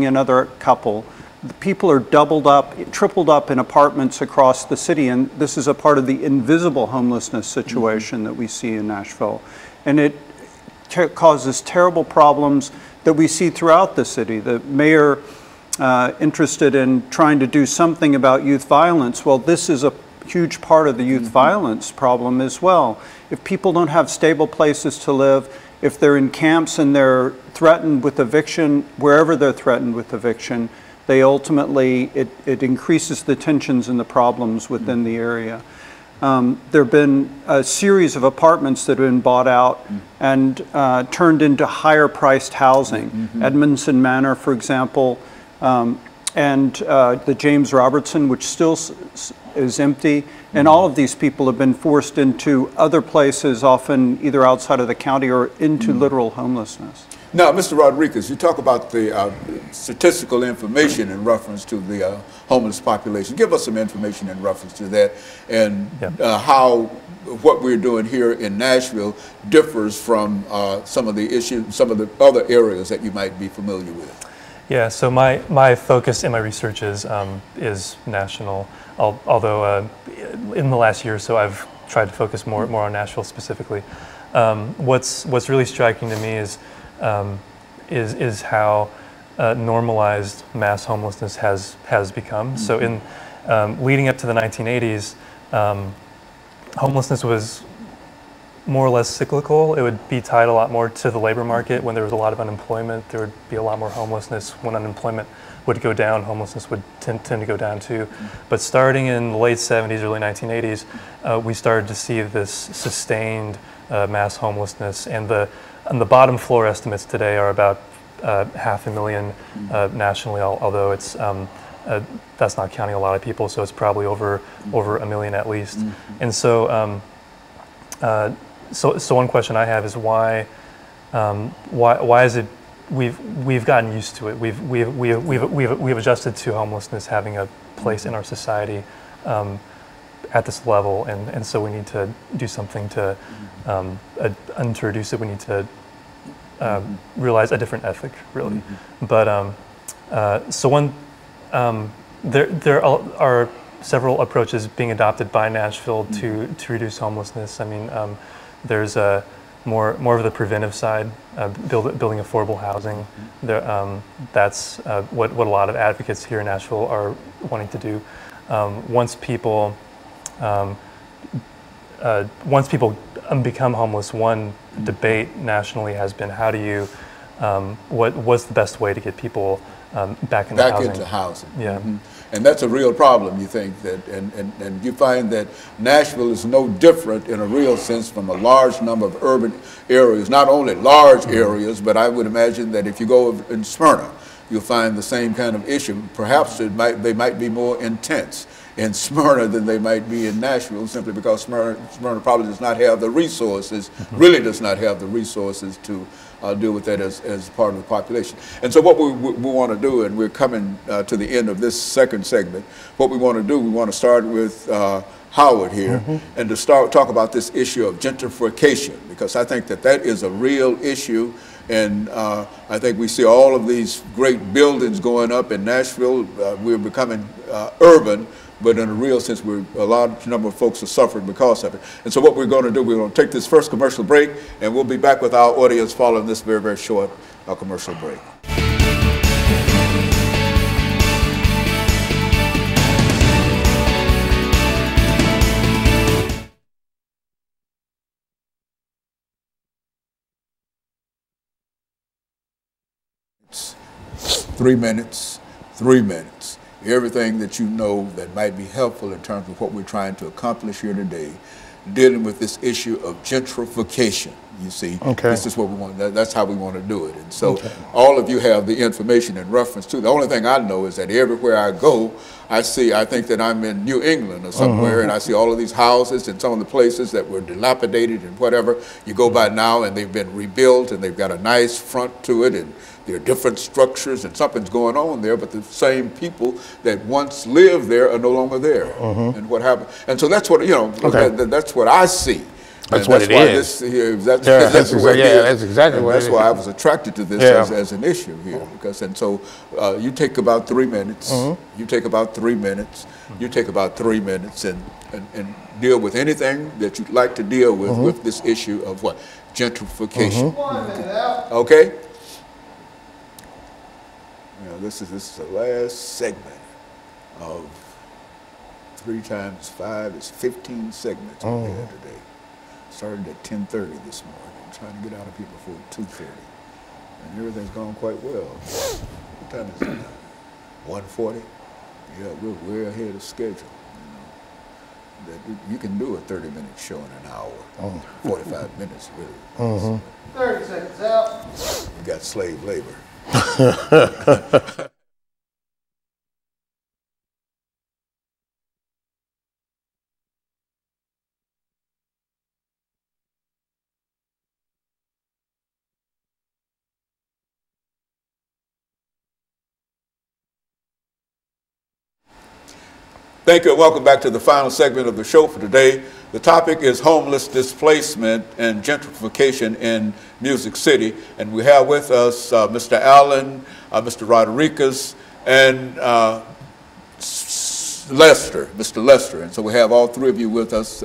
another couple. The people are doubled up, tripled up in apartments across the city, and this is a part of the invisible homelessness situation that we see in Nashville. And it causes terrible problems that we see throughout the city. The mayor interested in trying to do something about youth violence. Well, this is a huge part of the youth violence problem as well. If people don't have stable places to live, if they're in camps and they're threatened with eviction, wherever they're threatened with eviction, they ultimately, it increases the tensions and the problems within the area. There have been a series of apartments that have been bought out and turned into higher priced housing. Edmondson Manor, for example, and the James Robertson, which still is empty. And all of these people have been forced into other places, often either outside of the county or into literal homelessness. Now, Mr. Rodriguez, you talk about the statistical information in reference to the homeless population. Give us some information in reference to that and how what we're doing here in Nashville differs from some of the issues, some of the other areas that you might be familiar with. Yeah, so my focus in my research is national, although in the last year or so I've tried to focus more on Nashville specifically. What's really striking to me is how normalized mass homelessness has become. So in leading up to the 1980s, homelessness was more or less cyclical. It would be tied a lot more to the labor market. When there was a lot of unemployment, there would be a lot more homelessness. When unemployment would go down, homelessness would tend to go down too. But starting in the late 70s, early 1980s, we started to see this sustained mass homelessness, and the bottom floor estimates today are about 500,000 nationally, although it's that's not counting a lot of people, so it's probably over 1 million at least. And so so one question I have is why is it we've gotten used to it, we've adjusted to homelessness having a place in our society at this level, and so we need to do something to introduce it. We need to realize a different ethic, really. But so one, there are several approaches being adopted by Nashville to reduce homelessness. I mean, there's more of the preventive side, building affordable housing. That's what a lot of advocates here in Nashville are wanting to do. Once people become homeless, one debate nationally has been how do you, what's the best way to get people back into housing? Yeah. And that's a real problem, you think, that, and you find that Nashville is no different in a real sense from a large number of urban areas, not only large areas, but I would imagine that if you go in Smyrna, you'll find the same kind of issue. Perhaps they might be more intense in Smyrna than they might be in Nashville, simply because Smyrna probably does not have the resources, really does not have the resources to deal with that as part of the population. And so what we want to do, and we're coming to the end of this second segment, what we want to do, we want to start with Howard here, and to talk about this issue of gentrification, because I think that is a real issue. And I think we see all of these great buildings going up in Nashville. We're becoming urban, but in a real sense, a large number of folks are suffering because of it. And so what we're going to do, we're going to take this first commercial break, and we'll be back with our audience following this very, very short commercial break. Three minutes. Everything that you know that might be helpful in terms of what we're trying to accomplish here today, dealing with this issue of gentrification. You see, this is what we want. That's how we want to do it. And so all of you have the information in reference to. The only thing I know is that everywhere I go, I think that I'm in New England or somewhere, and I see all of these houses and some of the places that were dilapidated and whatever. You go by now and they've been rebuilt and they've got a nice front to it, and there are different structures and something's going on there, but the same people that once lived there are no longer there. And what happened? And so that's what, you know, that's what I see. That's what it is. That's exactly what it is. That's why I was attracted to this as an issue here. Because you take about 3 minutes. You take about 3 minutes. You take about 3 minutes and deal with anything that you'd like to deal with this issue of what? Gentrification. Okay? This is the last segment of 3 times 5 is 15 segments we had today. Started at 10:30 this morning. I'm trying to get out of here before 2:30. And everything's gone quite well. What time is it now? 1:40? Yeah, we're way ahead of schedule. You can do a 30-minute show in an hour. 45 minutes, really. 30 seconds out. You got slave labor. Thank you and welcome back to the final segment of the show for today. The topic is homeless displacement and gentrification in Music City. And we have with us Mr. Allen, Mr. Rodriguez, and Lester, Mr. Lester. And so we have all 3 of you with us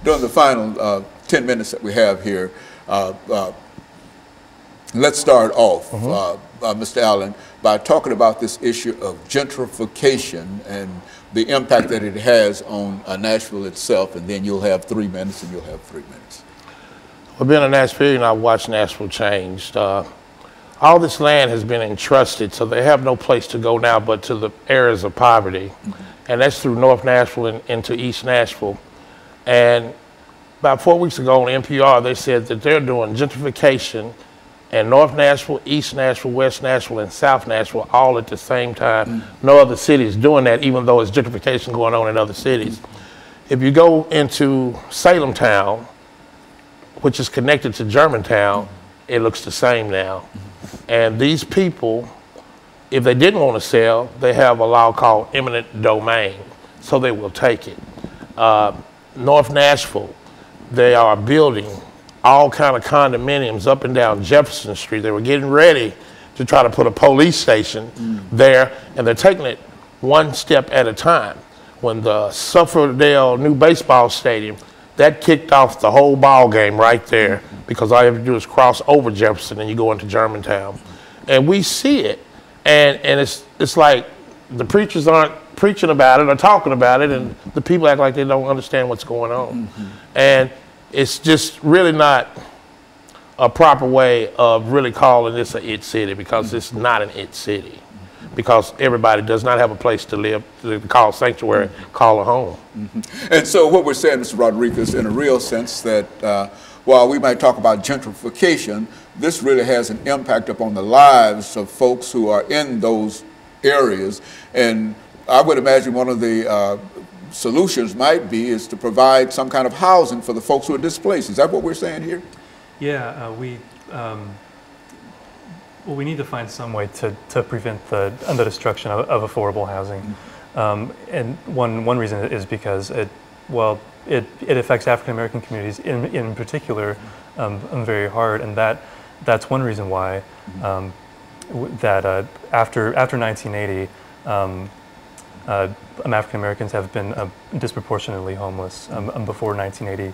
during the final 10 minutes that we have here. Let's start off, Mr. Allen, by talking about this issue of gentrification and the impact that it has on Nashville itself, and then you'll have 3 minutes and you'll have 3 minutes. Well, being a Nashvilleian, I've watched Nashville changed. All this land has been entrusted, so they have no place to go now but to the areas of poverty. And that's through North Nashville and into East Nashville. And about 4 weeks ago on NPR, they said that they're doing gentrification and North Nashville, East Nashville, West Nashville, and South Nashville all at the same time. No other city is doing that, even though there's gentrification going on in other cities. If you go into Salem Town, which is connected to Germantown, it looks the same now. And these people, if they didn't want to sell, they have a law called eminent domain, so they will take it. North Nashville, they are building all kind of condominiums up and down Jefferson Street. They were getting ready to try to put a police station there, and they're taking it one step at a time. When the Sufferdale new baseball stadium, that kicked off the whole ball game right there, because all you have to do is cross over Jefferson and you go into Germantown. And we see it, and it's like the preachers aren't preaching about it or talking about it, and the people act like they don't understand what's going on. And it's just really not a proper way of really calling this a it city, because it's not an it city. Because everybody does not have a place to live, to call sanctuary, call a home. And so what we're saying, Mr. Rodriguez, in a real sense, that while we might talk about gentrification, this really has an impact upon the lives of folks who are in those areas. And I would imagine one of the solutions might be is to provide some kind of housing for the folks who are displaced. Is that what we're saying here? Yeah, well, we need to find some way to prevent the destruction of affordable housing. And one reason is because it affects African American communities in particular very hard, and that's one reason why after 1980. African Americans have been disproportionately homeless. Before 1980,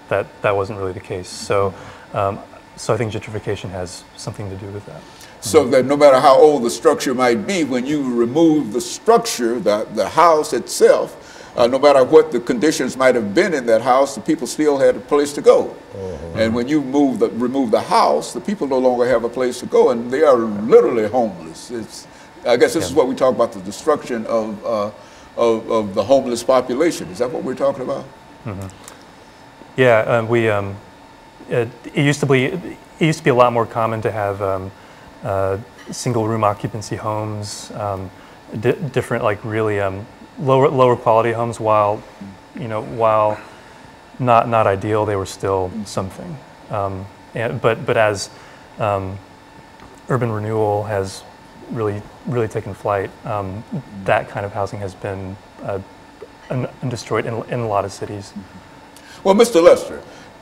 that wasn't really the case. So I think gentrification has something to do with that. So that no matter how old the structure might be, when you remove the structure, the house itself, no matter what the conditions might have been in that house, the people still had a place to go. And when you remove the house, the people no longer have a place to go, and they are literally homeless. I guess this is what we talk about, the destruction of the homeless population. Is that what we're talking about? Yeah, it used to be a lot more common to have single room occupancy homes, different like really lower quality homes. While not ideal, they were still something. But as urban renewal has really taken flight, that kind of housing has been destroyed in a lot of cities. Well, Mr. Lester,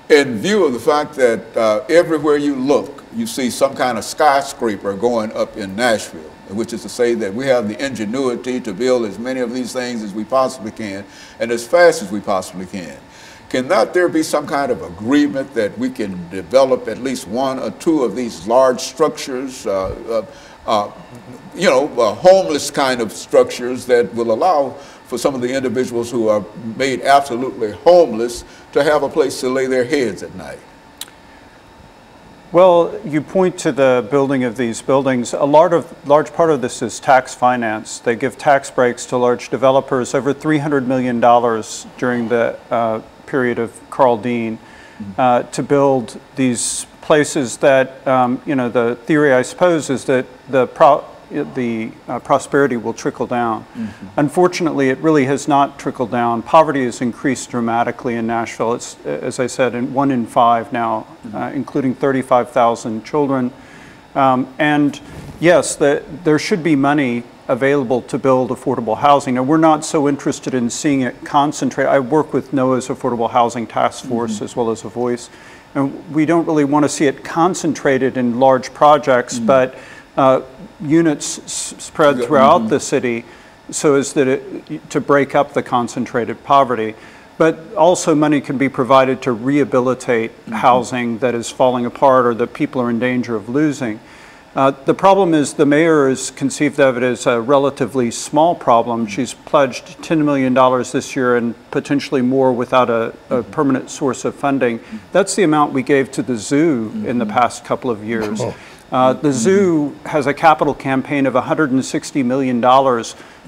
in view of the fact that everywhere you look, you see some kind of skyscraper going up in Nashville, which is to say that we have the ingenuity to build as many of these things as we possibly can and as fast as we possibly can. Cannot there be some kind of agreement that we can develop at least one or two of these large structures, homeless kind of structures that will allow for some of the individuals who are made absolutely homeless to have a place to lay their heads at night? Well, you point to the building of these buildings. A large part of this is tax finance. They give tax breaks to large developers, over $300 million during the period of Carl Dean, to build these places that, the theory, I suppose, is that the prosperity will trickle down. Unfortunately, it really has not trickled down. Poverty has increased dramatically in Nashville. It's, as I said, 1 in 5 now, including 35,000 children. And yes, there should be money available to build affordable housing. Now, we're not so interested in seeing it concentrate. I work with NOAA's Affordable Housing Task Force as well as a voice. And we don't really want to see it concentrated in large projects, but units spread throughout the city so as that to break up the concentrated poverty. But also money can be provided to rehabilitate housing that is falling apart or that people are in danger of losing. The problem is the mayor has conceived of it as a relatively small problem. She's pledged $10 million this year and potentially more without a permanent source of funding. That's the amount we gave to the zoo in the past couple of years. The zoo has a capital campaign of $160 million,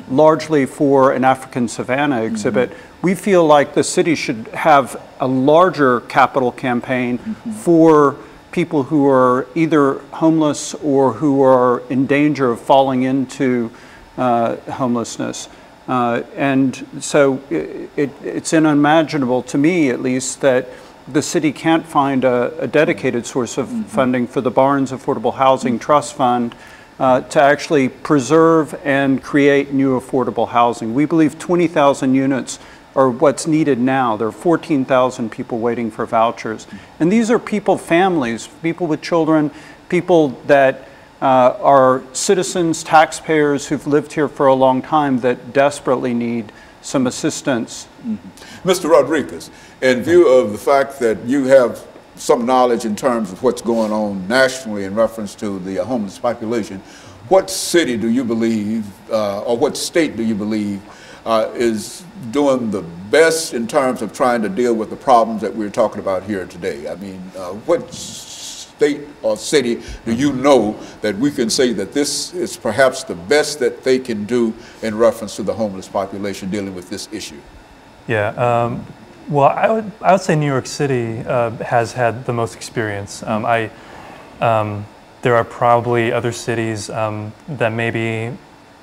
largely for an African savanna exhibit. We feel like the city should have a larger capital campaign for people who are either homeless or who are in danger of falling into homelessness. And so it's unimaginable, to me at least, that the city can't find a dedicated source of funding for the Barnes Affordable Housing Trust Fund to actually preserve and create new affordable housing. We believe 20,000 units are what's needed now. There are 14,000 people waiting for vouchers. And these are people, families, people with children, people that are citizens, taxpayers who've lived here for a long time that desperately need some assistance. Mr. Rodriguez, in view of the fact that you have some knowledge in terms of what's going on nationally in reference to the homeless population, what city do you believe, or what state do you believe is doing the best in terms of trying to deal with the problems that we're talking about here today? I mean, what state or city do you know that we can say that this is perhaps the best that they can do in reference to the homeless population dealing with this issue? Yeah, well, I would say New York City has had the most experience. There are probably other cities that maybe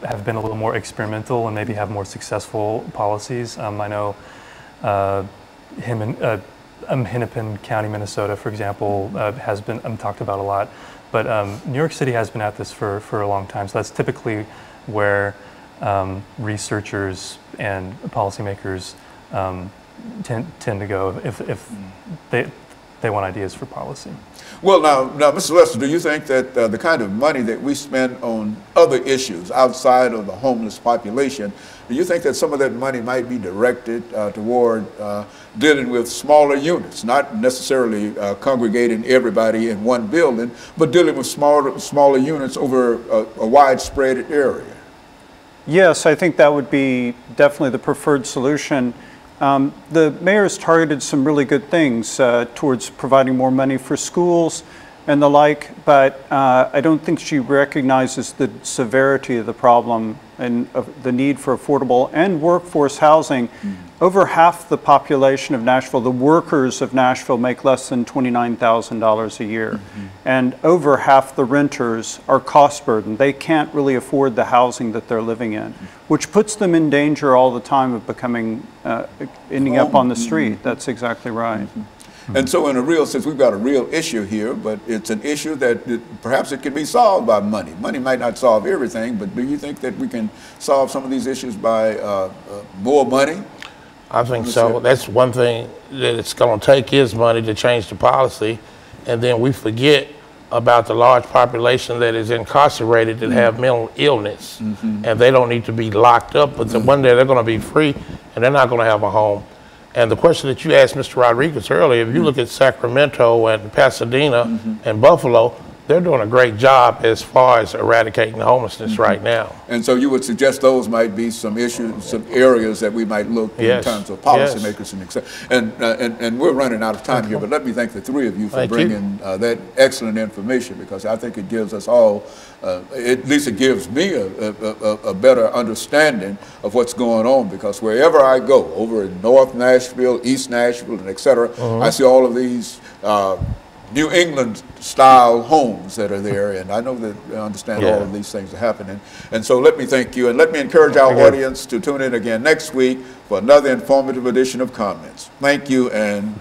have been a little more experimental and maybe have more successful policies. I know Hennepin County, Minnesota, for example, has been talked about a lot. But New York City has been at this for a long time. So that's typically where researchers and policymakers tend to go if they want ideas for policy. Well, now, Mr. Lester, do you think that the kind of money that we spend on other issues outside of the homeless population, do you think that some of that money might be directed toward dealing with smaller units, not necessarily congregating everybody in one building, but dealing with smaller units over a widespread area? Yes, I think that would be definitely the preferred solution. The mayor's targeted some really good things towards providing more money for schools and the like, but I don't think she recognizes the severity of the problem and the need for affordable and workforce housing. Over half the population of Nashville, the workers of Nashville, make less than $29,000 a year. And over half the renters are cost burdened. They can't really afford the housing that they're living in, which puts them in danger all the time of becoming, ending up on the street. That's exactly right. And so in a real sense, we've got a real issue here, but it's an issue that perhaps it can be solved by money. Money might not solve everything, but do you think that we can solve some of these issues by more money? I think so. That's one thing that it's going to take is money to change the policy, and then we forget about the large population that is incarcerated that have mental illness, and they don't need to be locked up, but one day they're going to be free, and they're not going to have a home. And the question that you asked Mr. Rodriguez earlier, if you look at Sacramento and Pasadena and Buffalo, they're doing a great job as far as eradicating homelessness right now. And so you would suggest those might be some issues, some areas that we might look in terms of policymakers and etc. And we're running out of time here, but let me thank the three of you for bringing that excellent information, because I think it gives us all, at least it gives me a better understanding of what's going on, because wherever I go, over in North Nashville, East Nashville, and et cetera, I see all of these New England style homes that are there, and I know that I understand all of these things are happening. And so let me thank you, and let me encourage our audience to tune in again next week for another informative edition of Comments. Thank you, and